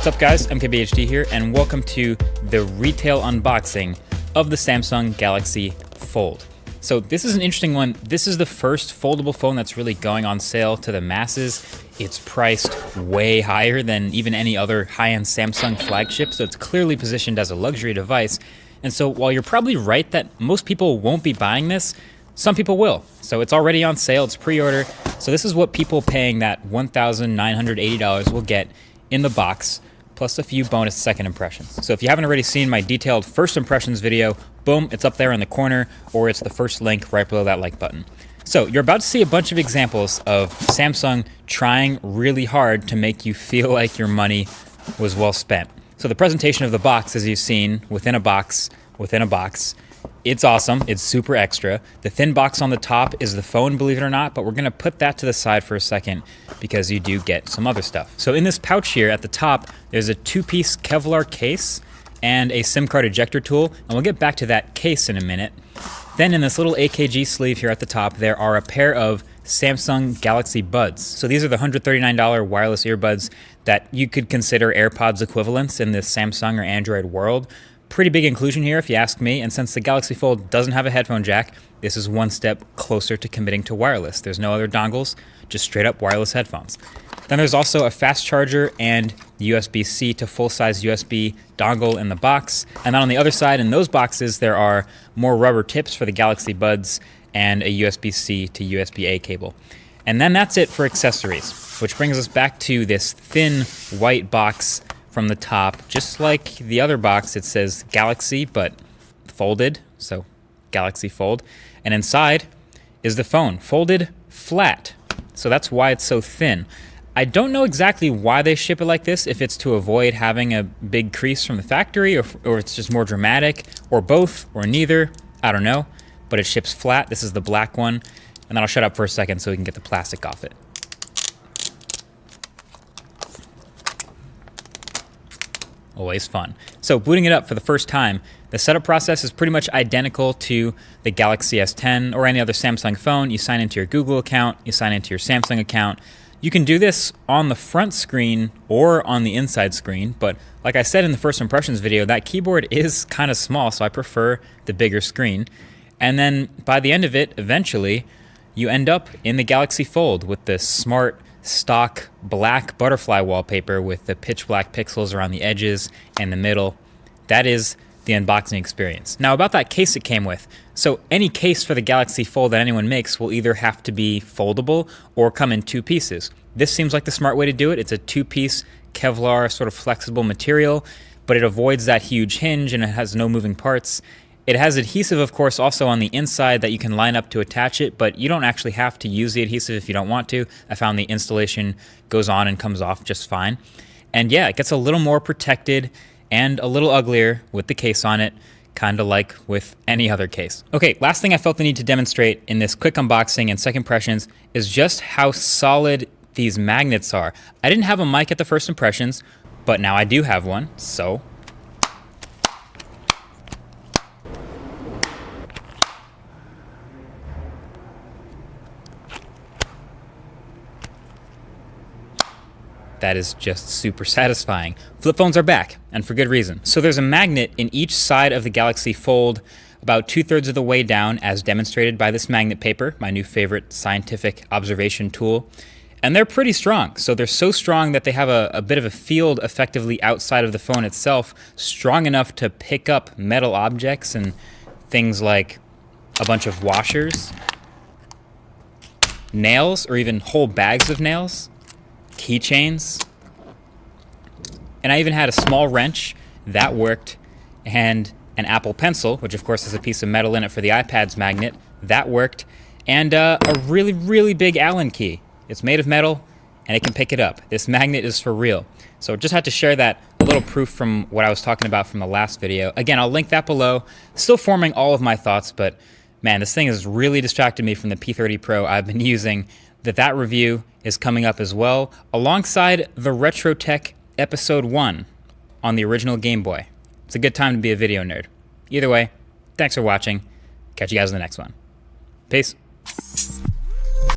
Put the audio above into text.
What's up guys, MKBHD here, and welcome to the retail unboxing of the Samsung Galaxy Fold. So this is an interesting one. This is the first foldable phone that's really going on sale to the masses. It's priced way higher than even any other high-end Samsung flagship, so it's clearly positioned as a luxury device. And so while you're probably right that most people won't be buying this, some people will. So it's already on sale, it's pre-order. So this is what people paying that $1,980 will get in the box, plus a few bonus second impressions. So if you haven't already seen my detailed first impressions video, boom, it's up there in the corner, or it's the first link right below that like button. So you're about to see a bunch of examples of Samsung trying really hard to make you feel like your money was well spent. So the presentation of the box, as you've seen, within a box, it's awesome. It's super extra. The thin box on the top is the phone, believe it or not, but we're gonna put that to the side for a second because you do get some other stuff. So in this pouch here at the top, there's a two-piece Kevlar case and a SIM card ejector tool, and we'll get back to that case in a minute. Then in this little AKG sleeve here at the top, there are a pair of Samsung Galaxy Buds. So these are the $139 wireless earbuds that you could consider AirPods equivalents in this Samsung or Android world. Pretty big inclusion here if you ask me, and since the Galaxy Fold doesn't have a headphone jack, this is one step closer to committing to wireless. There's no other dongles, just straight up wireless headphones. Then there's also a fast charger and USB-C to full-size USB dongle in the box. And then on the other side in those boxes, there are more rubber tips for the Galaxy Buds and a USB-C to USB-A cable. And then that's it for accessories, which brings us back to this thin white box from the top. Just like the other box, it says Galaxy, but folded, so Galaxy Fold. And inside is the phone, folded flat. So that's why it's so thin. I don't know exactly why they ship it like this, if it's to avoid having a big crease from the factory, or it's just more dramatic, or both, or neither, I don't know. But it ships flat. This is the black one. And then I'll shut up for a second so we can get the plastic off it. Always fun. So booting it up for the first time, the setup process is pretty much identical to the Galaxy S10 or any other Samsung phone. You sign into your Google account, you sign into your Samsung account. You can do this on the front screen or on the inside screen, but like I said in the first impressions video, that keyboard is kind of small, so I prefer the bigger screen. And then by the end of it, eventually, you end up in the Galaxy Fold with this smart, stock black butterfly wallpaper with the pitch black pixels around the edges and the middle. That is the unboxing experience. Now about that case it came with. So any case for the Galaxy Fold that anyone makes will either have to be foldable or come in two pieces. This seems like the smart way to do it. It's a two-piece Kevlar sort of flexible material, but it avoids that huge hinge and it has no moving parts. It has adhesive, of course, also on the inside that you can line up to attach it, but you don't actually have to use the adhesive if you don't want to. I found the installation goes on and comes off just fine. And yeah, it gets a little more protected and a little uglier with the case on it, kind of like with any other case. Okay, last thing I felt the need to demonstrate in this quick unboxing and second impressions is just how solid these magnets are. I didn't have a mic at the first impressions, but now I do have one, so that is just super satisfying. Flip phones are back, and for good reason. So there's a magnet in each side of the Galaxy Fold, about 2/3 of the way down, as demonstrated by this magnet paper, my new favorite scientific observation tool. And they're pretty strong. So they're so strong that they have a bit of a field effectively outside of the phone itself, strong enough to pick up metal objects and things like a bunch of washers, nails, or even whole bags of nails, keychains, and I even had a small wrench that worked, and an Apple Pencil, which of course has a piece of metal in it for the iPad's magnet, that worked, and a really, really big Allen key. It's made of metal, and it can pick it up. This magnet is for real. So just had to share that, a little proof from what I was talking about from the last video. Again, I'll link that below. Still forming all of my thoughts, but man, this thing has really distracted me from the P30 Pro I've been using. That review is coming up as well, alongside the RetroTech Episode 1 on the original Game Boy. It's a good time to be a video nerd. Either way, thanks for watching. Catch you guys in the next one. Peace.